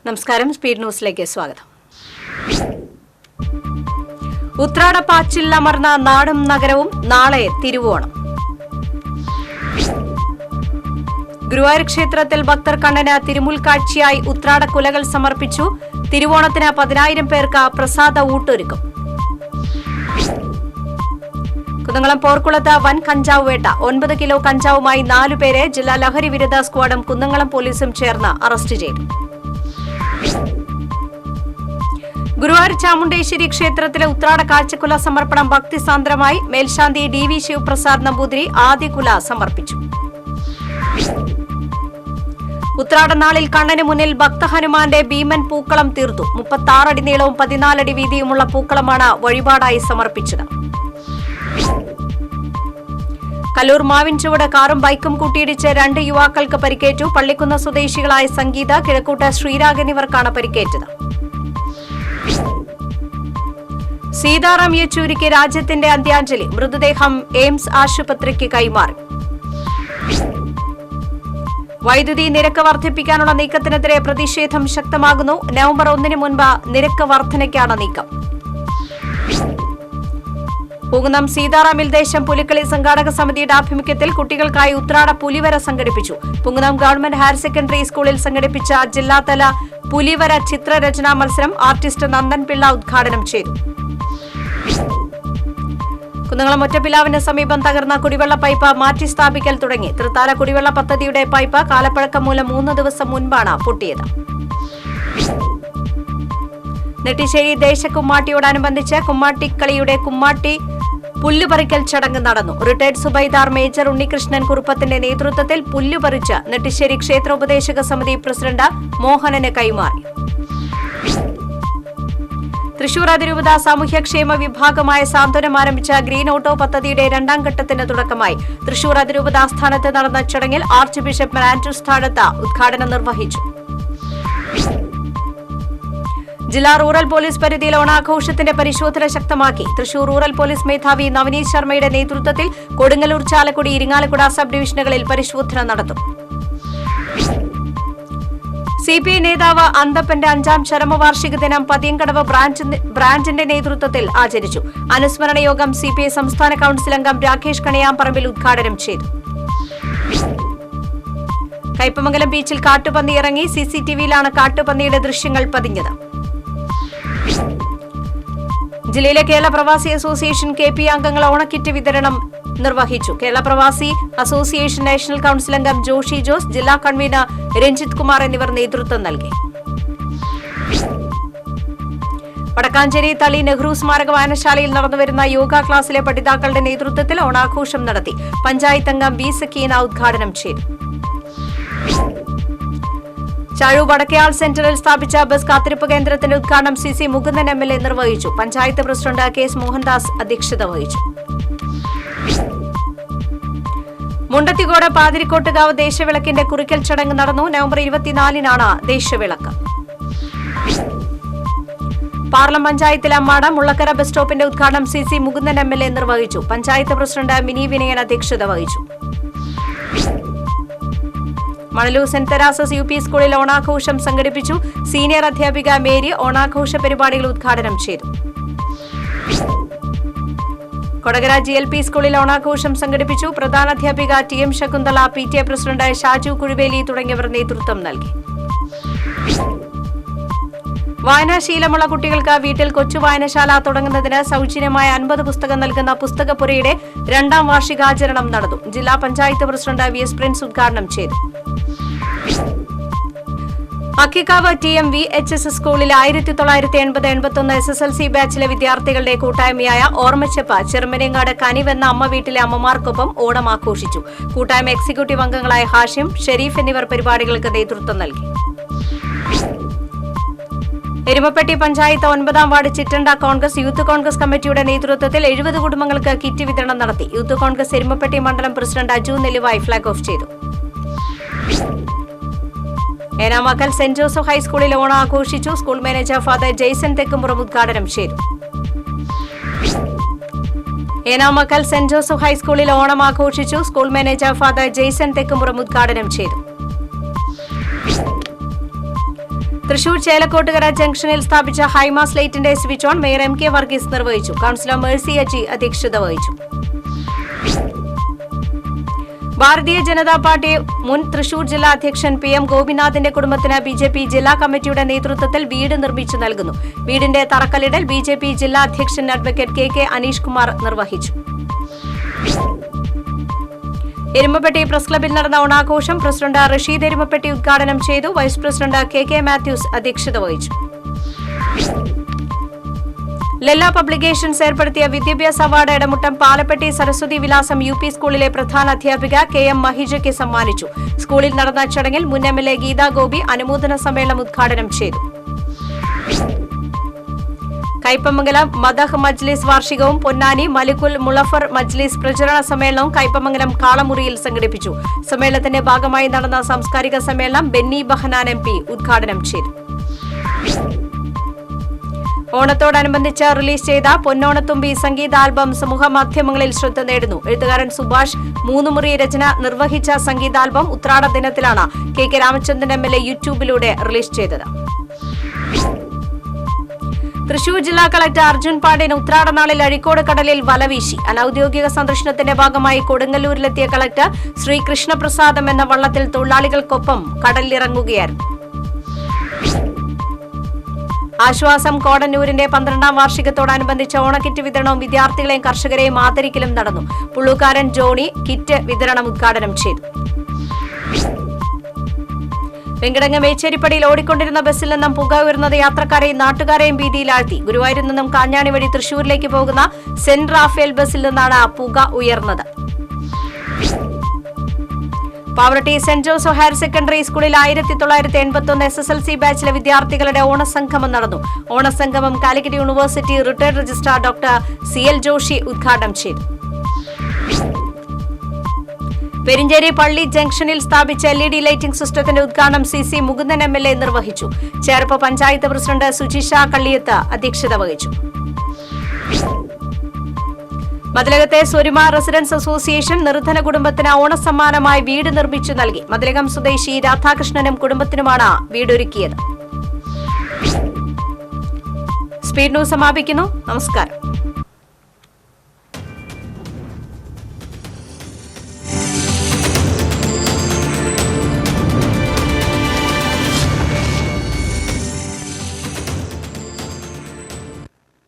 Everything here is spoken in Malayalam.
നമസ്കാരം, സ്പീഡ് ന്യൂസിലേക്ക് സ്വാഗതം. ഉത്രാടപ്പാച്ചിൽ അമർന്ന നാടും നഗരവും, നാളെ തിരുവോണം. ഗുരുവായൂർ ക്ഷേത്രത്തിൽ ഭക്തർ കണ്ണന് തിരുമുൽക്കാഴ്ചയായി ഉത്രാടക്കുലകൾ സമർപ്പിച്ചു. തിരുവോണത്തിന് 10,000 പേർക്ക് പ്രസാദ ഊട്ടൊരുക്കും. കുന്നംകുളം പോർക്കുളത്ത് വൻ കഞ്ചാവ് വേട്ട. 9 കിലോ കഞ്ചാവുമായി 4 പേരെ ജില്ലാ ലഹരി വിരുദ്ധ സ്ക്വാഡും കുന്നംകുളം പോലീസും ചേർന്ന് അറസ്റ്റ് ചെയ്തു. ഗുരുവായൂർ ചാമുണ്ടേശ്വരി ക്ഷേത്രത്തിലെ ഉത്രാട കാഴ്ചക്കുല സമർപ്പണം ഭക്തിസാന്ദ്രമായി. മേൽശാന്തി DV ശിവപ്രസാദ് നമ്പൂതിരി ആദ്യകുല സമർപ്പിച്ചു. ഉത്രാടനാളിൽ കണ്ണന് മുന്നിൽ ഭക്തഹനുമാന്റെ ഭീമൻ പൂക്കളം തീർത്തു. 36 അടി നീളവും 14 അടി വീതിയുമുള്ള പൂക്കളമാണ് വഴിപാടായി സമർപ്പിച്ചത്. കല്ലൂർ മാവിൻചുവട് കാറും ബൈക്കും കൂട്ടിയിടിച്ച് 2 യുവാക്കൾക്ക് പരിക്കേറ്റു. പള്ളിക്കുന്ന് സ്വദേശികളായ സംഗീത, കിഴക്കൂട്ട് ശ്രീരാഗ് എന്നിവർക്കാണ് പരിക്കേറ്റത്. സീതാറാം യെച്ചൂരിക്ക് രാജ്യത്തിന്റെ അന്ത്യാഞ്ജലി. മൃതദേഹം എയിംസ് ആശുപത്രിക്ക് കൈമാറി. വൈദ്യുതി നിരക്ക് വർദ്ധിപ്പിക്കാനുള്ള നീക്കത്തിനെതിരെ പ്രതിഷേധം ശക്തമാകുന്നു. നവംബർ 1 മുൻപ് നിരക്ക് വർധനയ്ക്കാണ് നീക്കം. പൂങ്കുന്നം സീതാറാമിൽ ദേശം പുലിക്കളി സംഘാടക സമിതിയുടെ ആഭിമുഖ്യത്തിൽ കുട്ടികൾക്കായി ഉത്രാട പുലിവര സംഘടിപ്പിച്ചു. പൂങ്കുന്നം ഗവൺമെന്റ് ഹയർ സെക്കൻഡറി സ്കൂളിൽ സംഘടിപ്പിച്ച ജില്ലാതല പുലിവര ചിത്രരചനാ മത്സരം ആർട്ടിസ്റ്റ് നന്ദൻ പിള്ള ഉദ്ഘാടനം ചെയ്തു. കുന്നംകുളം ഒറ്റപ്പിലാവിന് സമീപം തകർന്ന കുടിവെള്ള പൈപ്പ് മാറ്റി സ്ഥാപിക്കൽ തുടങ്ങി. തൃത്താല കുടിവെള്ള പദ്ധതിയുടെ പൈപ്പ് കാലപ്പഴക്കം മൂലം 3 ദിവസം മുൻപാണ് പൊട്ടിയത്. നെട്ടിശ്ശേരി ദേശക്കുമ്മാട്ടിയോടനുബന്ധിച്ച് കുമ്മാട്ടിക്കളിയുടെ കുമ്മാട്ടി പുല്ലുപറിക്കൽ ചടങ്ങ് നടന്നു. റിട്ടയർഡ് സുബൈദാർ മേജർ ഉണ്ണികൃഷ്ണൻ കുറുപ്പത്തിന്റെ നേതൃത്വത്തിൽ പുല്ലുപറിച്ച് നെട്ടിശ്ശേരി ക്ഷേത്രോപദേശക സമിതി പ്രസിഡന്റ് മോഹനന് കൈമാറി. തൃശൂർ അതിരൂപത സാമൂഹ്യക്ഷേമ വിഭാഗമായ സാന്ത്വനം ആരംഭിച്ച ഗ്രീൻ ഓട്ടോ പദ്ധതിയുടെ 2ാം ഘട്ടത്തിന് തുടക്കമായി. തൃശൂർ അതിരൂപത ആസ്ഥാനത്ത് നടന്ന ചടങ്ങിൽ ആർച്ച് ബിഷപ്പ് ആൻഡ്രൂസ് താഴത്ത് ഉദ്ഘാടനം നിർവഹിച്ചു. ജില്ലാ റൂറൽ പോലീസ് പരിധിയിൽ ഓണാഘോഷത്തിന്റെ പരിശോധന ശക്തമാക്കി. തൃശൂർ റൂറൽ പോലീസ് മേധാവി നവനീത് ശർമ്മയുടെ നേതൃത്വത്തിൽ കൊടുങ്ങല്ലൂർ, ചാലക്കുടി, ഇരിങ്ങാലക്കുട സബ് ഡിവിഷനുകളിൽ പരിശോധന നടത്തും. CPI നേതാവ് അന്തപ്പന്റെ 5ാം ചരമവാർഷിക ദിനം പതിയങ്കടവ് ബ്രാഞ്ചിന്റെ നേതൃത്വത്തിൽ ആചരിച്ചു. അനുസ്മരണ യോഗം CPI സംസ്ഥാന കൌൺസിൽ അംഗം രാകേഷ് കണിയാമ്പറമ്പിൽ ഉദ്ഘാടനം ചെയ്തു. കയ്പമംഗലം ബീച്ചിൽ കാട്ടുപന്നി ഇറങ്ങി. CCTVയിലാണ് കാട്ടുപന്നിയുടെ ദൃശ്യങ്ങൾ പതിഞ്ഞത്. ജില്ലയിലെ കേരള പ്രവാസി അസോസിയേഷൻ KP അംഗങ്ങൾ ഓണക്കിറ്റ് വിതരണം നിർവഹിച്ചു. കേരള പ്രവാസി അസോസിയേഷൻ നാഷണൽ കൌൺസിൽ അംഗം ജോഷി ജോസ്, ജില്ലാ കൺവീനർ രഞ്ജിത് കുമാർ എന്നിവർ നേതൃത്വം നൽകി. വടക്കാഞ്ചേരി തളി നെഹ്റു സ്മാരക വായനശാലയിൽ നടന്നുവരുന്ന യോഗ ക്ലാസിലെ പഠിതാക്കളുടെ നേതൃത്വത്തിൽ ഓണാഘോഷം നടത്തി. പഞ്ചായത്ത് അംഗം B സക്കീന ഉദ്ഘാടനം ചെയ്തു. ചാഴൂർ വടക്കയാൾ സെന്ററിൽ സ്ഥാപിച്ച ബസ് കാത്തിരിപ്പ് കേന്ദ്രത്തിന്റെ ഉദ്ഘാടനം CC മുകുന്ദൻ MLA നിർവഹിച്ചു. പഞ്ചായത്ത് പ്രസിഡന്റ് KS മോഹൻദാസ് അധ്യക്ഷത വഹിച്ചു. മുണ്ടത്തിക്കോട് പാതിരിക്കോട്ടുകാവ് ദേശവിളക്കിന്റെ കുറിക്കൽ ചടങ്ങ് നടന്നു. നവംബർ 24-നാണ് ദേശവിളക്ക്. പാർലം പഞ്ചായത്തിലെ അമ്മാട മുള്ളക്കര ബസ് സ്റ്റോപ്പിന്റെ ഉദ്ഘാടനം CC മുകുന്ദൻ MLA നിർവഹിച്ചു. പഞ്ചായത്ത് പ്രസിഡന്റ് മിനി വിനയൻ അധ്യക്ഷത വഹിച്ചു. മണലൂർ സെന്റ് തെരാസസ് UP സ്കൂളിൽ ഓണാഘോഷം സംഘടിപ്പിച്ചു. സീനിയർ അധ്യാപിക മേരി ഓണാഘോഷ പരിപാടികൾ ഉദ്ഘാടനം ചെയ്തു. കൊടകര GLP സ്കൂളിൽ ഓണാഘോഷം സംഘടിപ്പിച്ചു. പ്രധാനാധ്യാപിക TM Shakuntala, PTA president Shaju Kuzhuveli തുടങ്ങിയവർ നേതൃത്വം നൽകി. വായനാശീലമുള്ള കുട്ടികൾക്ക് വീട്ടിൽ കൊച്ചു വായനശാല തുടങ്ങുന്നതിന് സൌജന്യമായ 50 പുസ്തകം നൽകുന്ന പുസ്തകപ്പുരയുടെ 2ാം വാർഷികാചരണം നടന്നു. ജില്ലാ പഞ്ചായത്ത് പ്രസിഡന്റ് VS പ്രിൻസ് ഉദ്ഘാടനം ചെയ്തു. അക്കിക്കാവ് TM VHS സ്കൂളിലെ 1980-81 SSLC ബാച്ചിലെ വിദ്യാർത്ഥികളുടെ കൂട്ടായ്മയായ ഓർമ്മച്ചെപ്പ് ചെറുമനേങ്ങാട് കനിവെന്ന അമ്മ വീട്ടിലെ അമ്മമാർക്കൊപ്പം ഓണം ആഘോഷിച്ചു. കൂട്ടായ്മ എക്സിക്യൂട്ടീവ് അംഗങ്ങളായ ഹാഷിം, ഷെരീഫ് എന്നിവർ പരിപാടികൾക്ക് നേതൃത്വം നൽകി. എരുമപ്പെട്ടി പഞ്ചായത്ത് 9ാം വാർഡ് ചിറ്റണ്ട കോൺഗ്രസ് യൂത്ത് കോൺഗ്രസ് കമ്മിറ്റിയുടെ നേതൃത്വത്തിൽ 70 കുടുംബങ്ങൾക്ക് കിറ്റ് വിതരണം നടത്തി. യൂത്ത് കോൺഗ്രസ് എരുമപ്പെട്ടി മണ്ഡലം president Aju Nelluvayi flag off ചെയ്തു. ഏനാമക്കൽ സെന്റ് ജോസഫ് ഹൈസ്കൂളിൽ ഓണം ആഘോഷിച്ചു. School manager father Jaison Thekkumpuram ഉദ്ഘാടനം ചെയ്തു. ഏനാമക്കൽ സെന്റ് ജോസഫ് ഹൈസ്കൂളിൽ ഓണം ആഘോഷിച്ചു. School manager father Jaison Thekkumpuram ഉദ്ഘാടനം ചെയ്തു. തൃശൂർ ചേലക്കോട്ടുകര ജംഗ്ഷനിൽ സ്ഥാപിച്ച ഹൈമാസ് ലൈറ്റിന്റെ switch on mayor MK Varghese നിർവഹിച്ചു. കൌൺസിലർ മേഴ്സി അജി അധ്യക്ഷത വഹിച്ചു. ഭാരതീയ ജനതാ പാർട്ടി മുൻ തൃശൂർ ജില്ലാ അധ്യക്ഷൻ PM ഗോപിനാഥിന്റെ കുടുംബത്തിന് BJP ജില്ലാ കമ്മിറ്റിയുടെ നേതൃത്വത്തിൽ വീട് നിർമ്മിച്ചു നൽകുന്നു. വീടിന്റെ തറക്കല്ലിടൽ BJP ജില്ലാ അധ്യക്ഷൻ അഡ്വക്കേറ്റ് KK അനീഷ് കുമാർ നിർവഹിച്ചു. എരുമപ്പെട്ടി പ്രസ് ക്ലബിൽ നടന്ന ഓണാഘോഷം പ്രസിഡന്റ് റഷീദ് എരുമപ്പെട്ടി ഉദ്ഘാടനം ചെയ്തു. വൈസ് പ്രസിഡന്റ് KK മാത്യൂസ് അധ്യക്ഷത വഹിച്ചു. ലെല്ല പബ്ലിക്കേഷൻസ് ഏർപ്പെടുത്തിയ വിദ്യാഭ്യാസ അവാർഡ് ഇടമുട്ടം പാലപ്പെട്ടി സരസ്വതി വിലാസം UP സ്കൂളിലെ പ്രധാന അധ്യാപിക KM മഹിജയ്ക്ക് സമ്മാനിച്ചു. സ്കൂളിൽ നടന്ന ചടങ്ങിൽ മുൻ MLA ഗീതാ ഗോപി അനുമോദന സമ്മേളനം ഉദ്ഘാടനം ചെയ്തു. കയ്പമംഗലം മദഹ് മജ്ലിസ് വാർഷികവും പൊന്നാനി മലിക്കുൽ മുളഫർ മജ്ലിസ് പ്രചരണ സമ്മേളനവും കയ്പമംഗലം കാളമുറിയിൽ സംഘടിപ്പിച്ചു. സമ്മേളനത്തിന്റെ ഭാഗമായി നടന്ന സാംസ്കാരിക സമ്മേളനം ബെന്നി ബഹനാൻ MP ഉദ്ഘാടനം ചെയ്തു. ഓണത്തോടനുബന്ധിച്ച് റിലീസ് ചെയ്ത പൊന്നോണത്തുമ്പി സംഗീത ആൽബം സമൂഹ മാധ്യമങ്ങളിൽ ശ്രദ്ധ നേടുന്നു. എഴുത്തുകാരൻ സുഭാഷ് മൂന്നുമുറി രചന നിർവഹിച്ച സംഗീതാൽബം ഉത്രാട ദിനത്തിലാണ് KK രാമചന്ദ്രൻ MLA യൂട്യൂബിലൂടെ റിലീസ് ചെയ്തത്. തൃശൂർ ജില്ലാ കളക്ടർ അർജുൻ പാണ്ഡ്യൻ ഉത്രാടനാളിൽ അഴീക്കോട് കടലിൽ വലവീശി. അനൌദ്യോഗിക സന്ദർശനത്തിന്റെ ഭാഗമായി കൊടുങ്ങല്ലൂരിലെത്തിയ കളക്ടർ ശ്രീ കൃഷ്ണപ്രസാദം എന്ന വള്ളത്തിൽ തൊഴിലാളികൾക്കൊപ്പം കടലിലിറങ്ങുകയായിരുന്നു. ആശ്വാസം കോടന്നൂരിന്റെ 12ാം വാർഷികത്തോടനുബന്ധിച്ച് ഓണക്കിറ്റ് വിതരണവും വിദ്യാർത്ഥികളെയും കർഷകരെയും ആദരിക്കലും നടന്നു. പുള്ളൂക്കാരൻ ജോണി കിറ്റ് വിതരണം ഉദ്ഘാടനം ചെയ്തു. വെങ്കിടങ്ങ് മേച്ചേരിപ്പടിയിൽ ഓടിക്കൊണ്ടിരുന്ന ബസ്സിൽ നിന്നും പുക ഉയർന്നത് യാത്രക്കാരെയും നാട്ടുകാരെയും ഭീതിയിലാഴ്ത്തി. ഗുരുവായൂരിൽ നിന്നും കാഞ്ഞാണി വഴി തൃശൂരിലേക്ക് പോകുന്ന സെന്റ് റാഫേൽ ബസ്സിൽ നിന്നാണ് പുക ഉയർന്നത്. Pavaratty saint Joseph higher secondary സ്കൂളിൽ 1981 SSLC ബാച്ചിലെ വിദ്യാർത്ഥികളുടെ ഓണസംഗമം നടന്നു. ഓണസംഗമം Calicut university retired registrar doctor CL Joshi ഉദ്ഘാടനം ചെയ്തു. പെരിഞ്ചേരി പള്ളി ജംഗ്ഷനിൽ സ്ഥാപിച്ച LED ലൈറ്റിംഗ് സിസ്റ്റത്തിന്റെ ഉദ്ഘാടനം CC മുകുന്ദൻ MLA നിർവഹിച്ചു. ചേർപ്പ് പഞ്ചായത്ത് പ്രസിഡന്റ് സുജിഷ കള്ളിയത്ത് അധ്യക്ഷത വഹിച്ചു. മതിലകത്തെ സ്വരുമ റെസിഡൻസ് അസോസിയേഷൻ നിർധന കുടുംബത്തിന് ഓണസമ്മാനമായി വീട് നിർമ്മിച്ചു നൽകി. മതിലകം സ്വദേശി രാധാകൃഷ്ണനും കുടുംബത്തിനുമാണ് വീടൊരുക്കിയത്. സ്പീഡ് ന്യൂസ് സമാപിക്കുന്നു. നമസ്കാരം.